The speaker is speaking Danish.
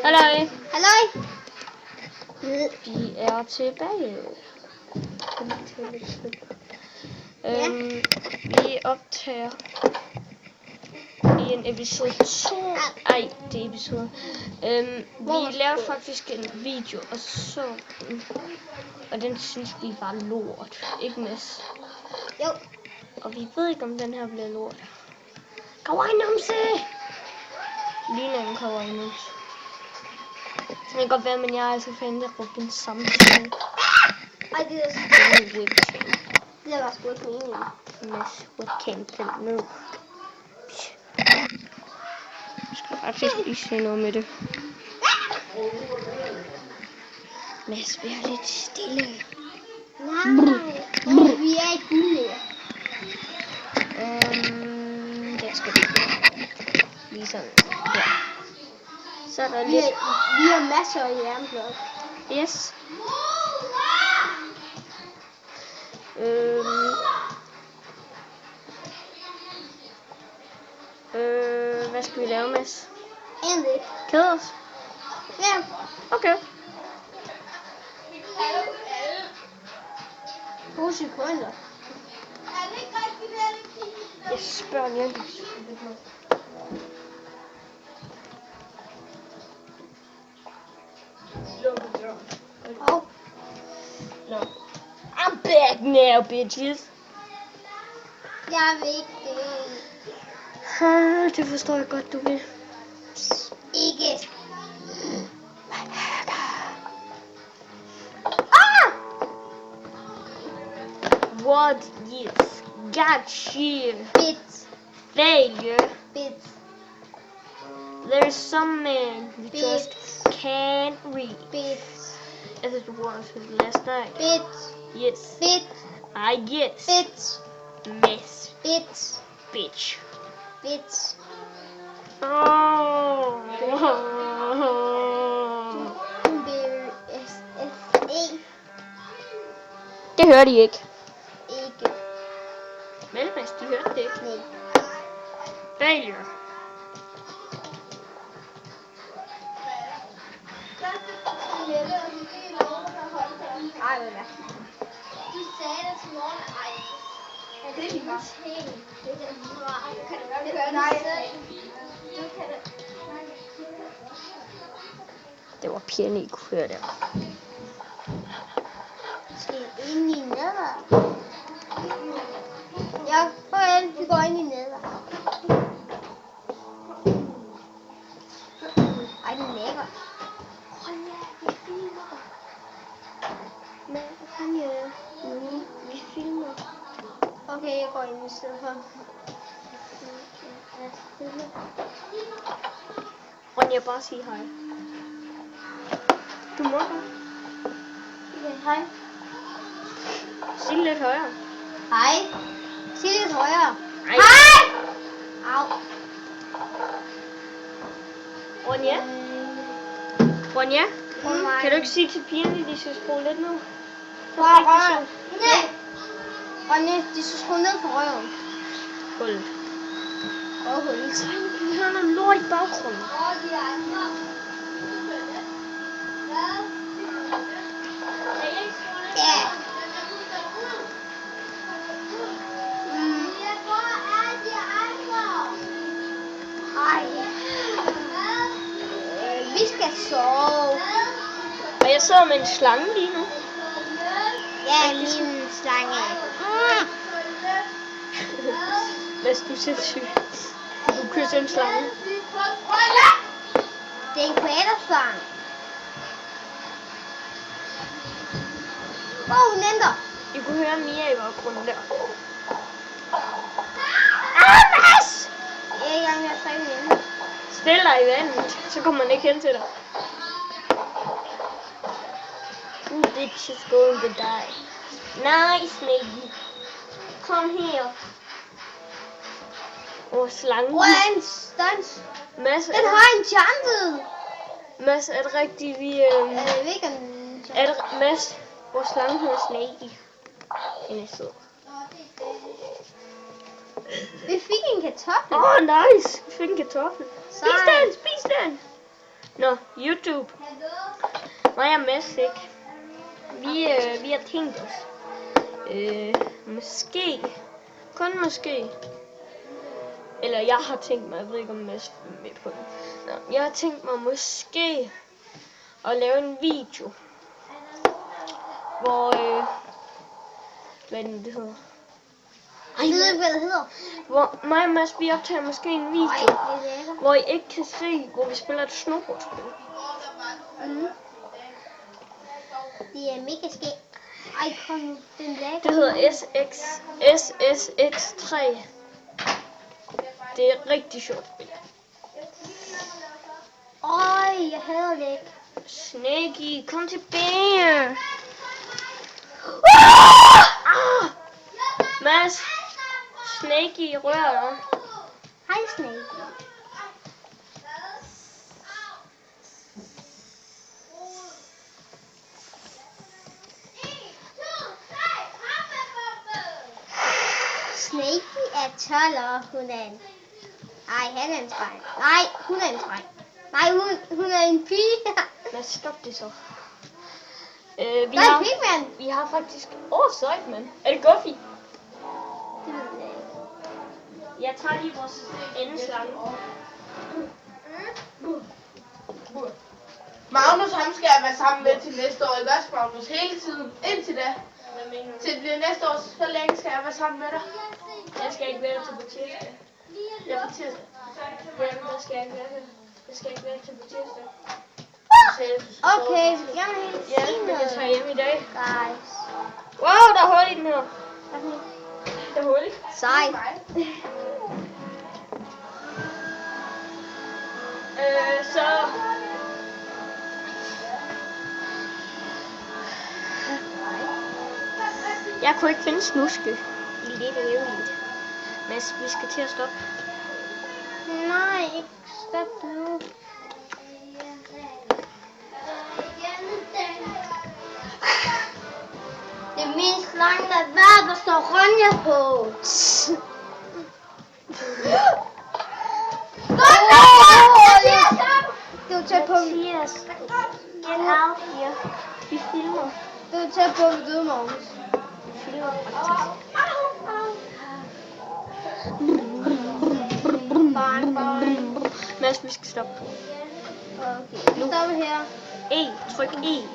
Halløj. Halløj. Vi er tilbage. Vi optager i en episode 2. Ej, det er episode. Vi lavede faktisk en video og så og den synes vi var lort. Ikke Mads? Jo. Og vi ved ikke om den her bliver lort. Kawaii-numse! Ligner en kawaii-numse. Det kan godt være, men jeg er altså fan af Robin samtidig. Ej, det er Webcam. det var sgu ikke meningen. Mads webcam den ned. Jeg skal faktisk lige se noget med det. Mads, vi er lidt stille. Nej, vi er ikke gulde. Der skal vi. Lige sådan her. Så er der lidt. Vi har masser af jernblok. Yes. Hvad skal vi lave, Mads? Endelig. Kede os? Ja. Okay. 2 sekunder. Jeg spørger lige. Oh. No. I'm back now, bitches. Jeg vil ikke Det forstår jeg godt, du vil. ikke. What is gotcha? Bit. Failure. Bit. There's some man who Bit. just can't read. Bit. As it was last night. Bit. Yes, Bit. I guess. Bit. Miss Bit. bitch. Bit. Oh. B-S-F-E. Det hører de ikke. Ikke. Men hvis de hørte det ikke. Nej. Failure. Ej, hvad er du sagde det til morgen. Ej. Ja, det er bare helt. Det er bra. Du kan det gøre det selv. Du kan det. Det var pigerne, I kunne høre der. Skal ind i neder. Ja, farvel. Vi går ind i neder. Ej, den er lækker. Hold ja, vi filmer. Men hvad fanden er det? Vi filmer. Okay, jeg går ind i stedet for. Ronja, bare sige hej. Du må godt. Okay, hej. Sig lidt højere. Hej. Sig lidt højere. Ej. Hej! Au. Ronja? Ronja? Nej. Kan du ikke sige til pigerne, de skal skrue lidt ned? Hvor er røven? Nej. Ronja, de skal skrue ned på røven. Hullet. Og hullet. Så kan vi høre noget lort i baggrunden. Ja. Ej. Vi skal sove. Og jeg sidder med en slange lige nu. Ja, min slange. Hvis du ser syg. Du kysser en slange. Det er en kvælerslange. Åh, hun ændrer. I kunne høre Mia i baggrunden der. Mads! Jeg er i gang med at trække hende. Stil dig i vandet, så kommer man ikke hen til dig. Bitch is going to die. Nice, maybe. Kom her. Slangen. Hvor er en stans? Mads, Den har en chance. Mads, er det rigtigt, vi... Jeg ved ikke, om den Er det Mads, vores slange hedder Snakey. Den er sød. Vi fik en kartoffel. Nice. Vi fik en kartoffel. Spis Sej. den, spis den. Nå, YouTube. Mig og Mads, ikke? Vi har tænkt os. Måske. Kun måske. Eller jeg har tænkt mig, jeg ved ikke om Mads er med på det. Nå, jeg har tænkt mig måske at lave en video. Hvor, hvad er det hedder? Jeg ved ikke, hvad det hedder. Hvor mig og Mads, vi optager måske en video, hvor I ikke kan se, hvor vi spiller et snowboardspil. Det er mega skægt. Ej, kom nu. Den lækker. Det hedder SSX3. Det er et rigtig sjovt spil. Øj, jeg hader det ikke. Snaky, kom tilbage. Mads, Snaky rører dig. Hej, Snake. Snaky er 12 år, hun er en... Ej, han er en dreng. Nej, hun er en dreng. Nej, hun er en pige. Mads, stop det så. Vi har faktisk... sejt, mand. Er det Goofy? Det ved jeg ikke. Jeg tager lige vores endeslange. Magnus, ham skal jeg være sammen med til næste år, ikke også, Magnus? Hele tiden. Indtil da. Hvad mener du? Til det bliver næste år, så længe skal jeg være sammen med dig. Jeg skal ikke være til på tirsdag. Ja, på tirsdag. Jamen, der skal jeg ikke være her. Jeg skal ikke være til på tirsdag. Okay, så vil jeg gerne helt Ja, sige men jeg noget. tager hjem i dag. Guys. Wow, der er hul i den her. Der er hul i. Sej. Så... Jeg kunne ikke finde snuske i lidt evigt. Mads, vi skal til at stoppe. Nej, ikke stop nu. Det er min slange, der står Ronja på. Du er tæt på. Mathias, get out here. Vi filmer. Du er tæt på ved døde, Magnus. Vi filmer faktisk. Mads, vi skal stoppe. Okay, vi stopper her. Tryk E.